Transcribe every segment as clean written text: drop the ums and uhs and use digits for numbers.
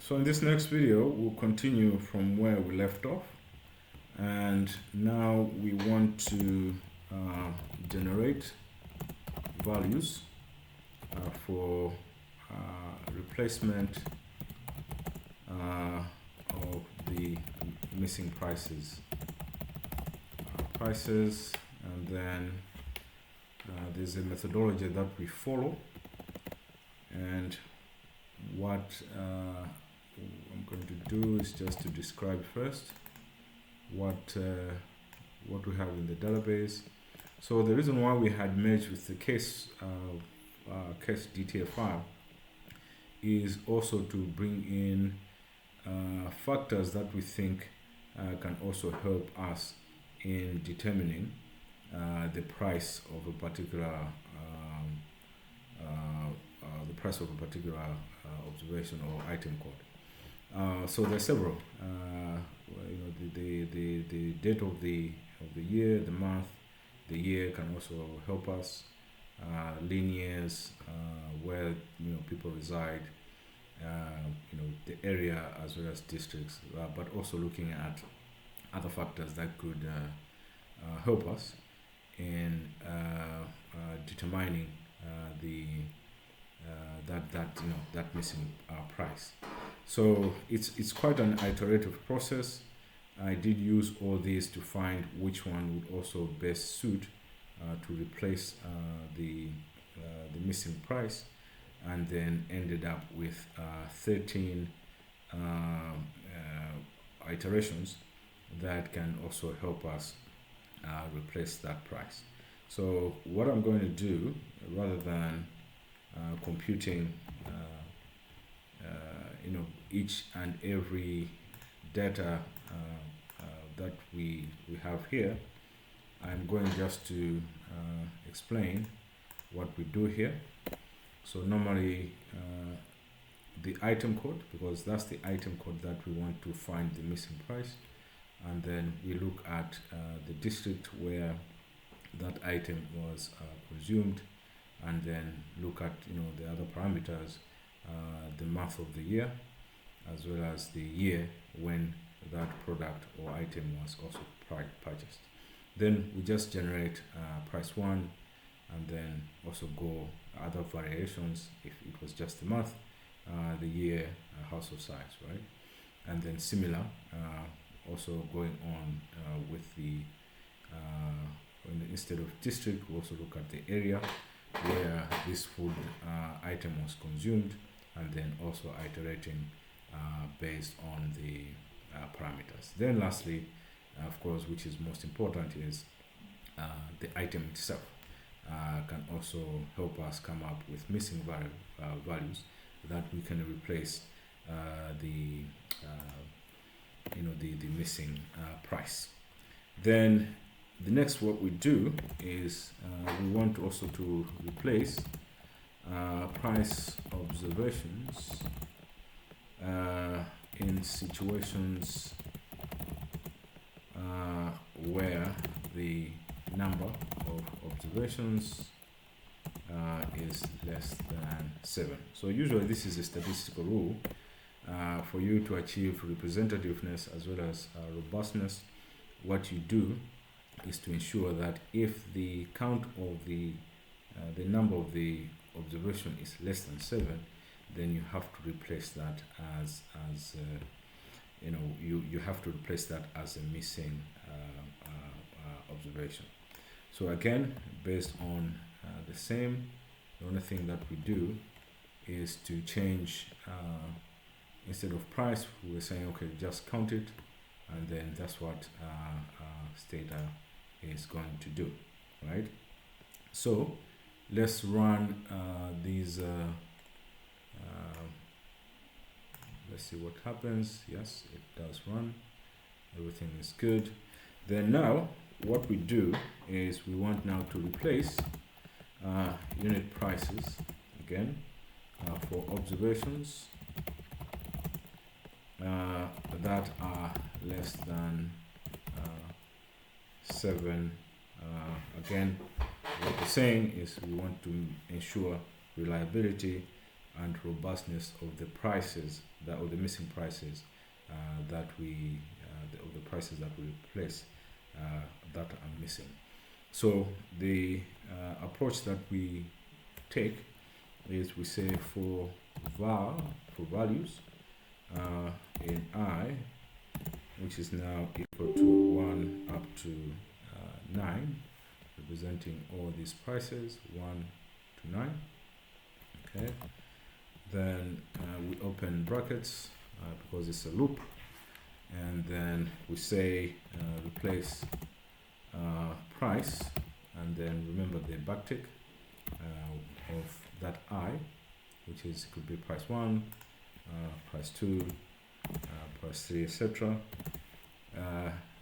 So in this next video, we'll continue from where we left off, and now we want to generate values for replacement of the missing prices, and then there's a methodology that we follow, and what I'm going to do is just to describe first what we have in the database. So the reason why we had merged with the case detail file is also to bring in factors that we think can also help us in determining the price of a particular observation or item code. So there are several. The date of the year, the month, the year can also help us. Linears, where people reside, the area as well as districts, but also looking at other factors that could help us in determining that missing price. So it's quite an iterative process. I did use all these to find which one would also best suit to replace the missing price, and then ended up with 13 iterations that can also help us replace that price. So what I'm going to do, rather than computing each and every data that we have here, I'm going just to explain what we do here. So normally the item code, because that's the item code that we want to find the missing price, and then we look at the district where that item was consumed, and then look at the other parameters, the month of the year, as well as the year when that product or item was also purchased. Then we just generate price one, and then also go other variations if it was just the month, the year, household size, right? And then similar, also going on with the instead of district, we also look at the area where this food item was consumed, and then also iterating based on the parameters. Then lastly, of course, which is most important, is the item itself can also help us come up with missing values that we can replace the missing price. Then the next, what we do is we want also to replace price observations in situations where the number of observations is less than 7. So usually this is a statistical rule for you to achieve representativeness as well as robustness. What you do is to ensure that if the count of the number of the observation is less than 7, then you have to replace that as you have to replace that as a missing observation. So again, based on the same, the only thing that we do is to change, instead of price, we're saying okay, just count it, and then that's what Stata is going to do, right? So let's run these. Let's see what happens. Yes, it does run. Everything is good. Then now what we do is we want now to replace unit prices again for observations that are less than 7. Again, what we're saying is we want to ensure reliability, and robustness of the prices that, or the missing prices that we of the prices that we replace that are missing. So the approach that we take is we say for var, for values in I, which is now equal to 1 up to 9, representing all these prices 1 to 9. Okay, then we open brackets because it's a loop, and then we say replace price, and then remember the backtick of that I, which is could be price 1, price 2, price 3, etc.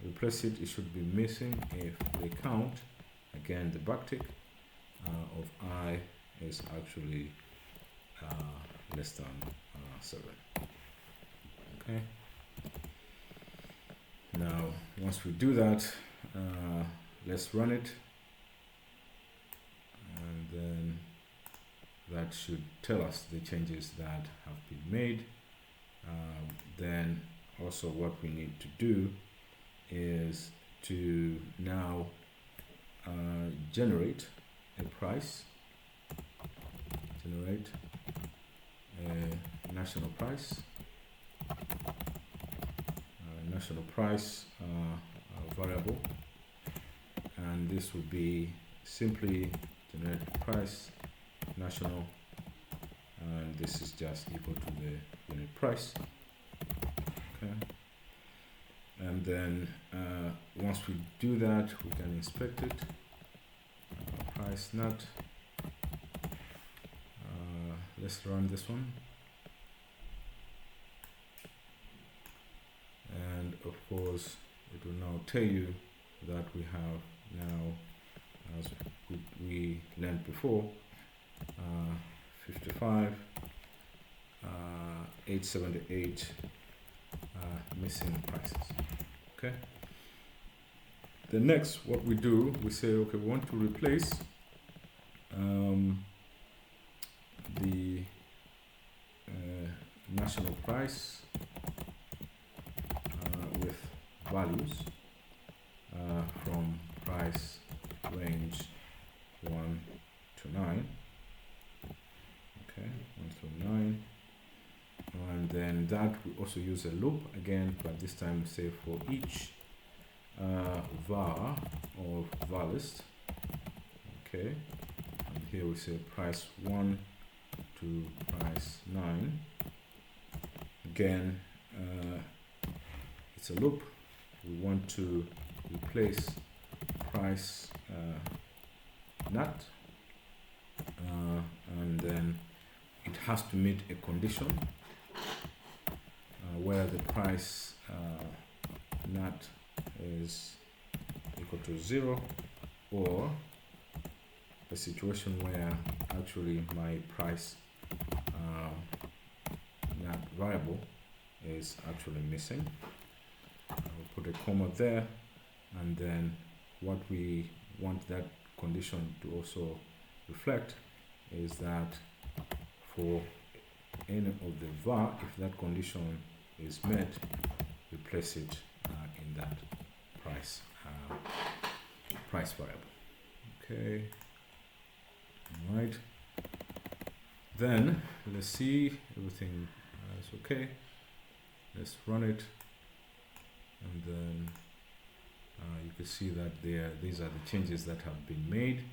Replace it. It should be missing if the count, again the backtick of I is actually less than 7. Okay. Now, once we do that, let's run it, and then that should tell us the changes that have been made. Then also what we need to do is to now generate a price, generate a national price, variable, and this will be simply generate price national, and this is just equal to the unit price. Okay, and then once we do that, we can inspect it. Price nut. Let's run this one, and of course it will now tell you that we have now, as we learned before, 55, 878 missing prices. Okay. The next, what we do, we say, okay, we want to replace the national price with values from price range 1 to 9. Okay, 1 to 9. And then that we also use a loop again, but this time we say for each var or var list. Okay, and here we say price 1 to price 9. Again, it's a loop. We want to replace price nut, and then it has to meet a condition where the price nut is equal to 0, or a situation where actually my price nut variable is actually missing. We'll put a comma there, and then what we want that condition to also reflect is that for any of the var, if that condition is met, replace it in that price variable. Okay, all right, then let's see everything is okay. Let's run it, and then you can see that these are the changes that have been made.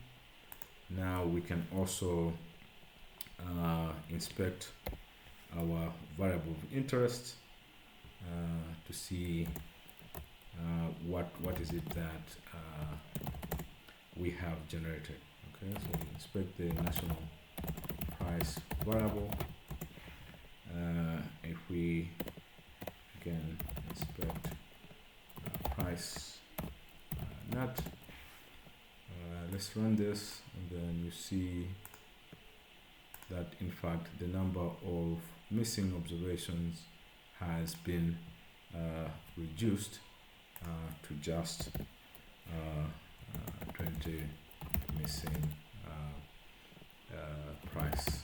Now we can also inspect our variable of interest to see what is it that we have generated. Okay, so we inspect the national price variable. If we again inspect price nut, let's run this, and then you see that in fact the number of missing observations has been reduced to just 20 missing price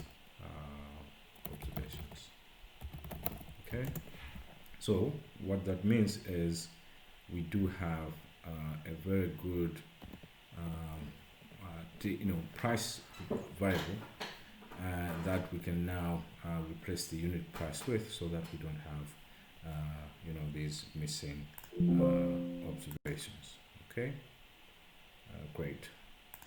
Okay, so what that means is we do have a very good price variable that we can now replace the unit price with, so that we don't have these missing observations. Okay, great.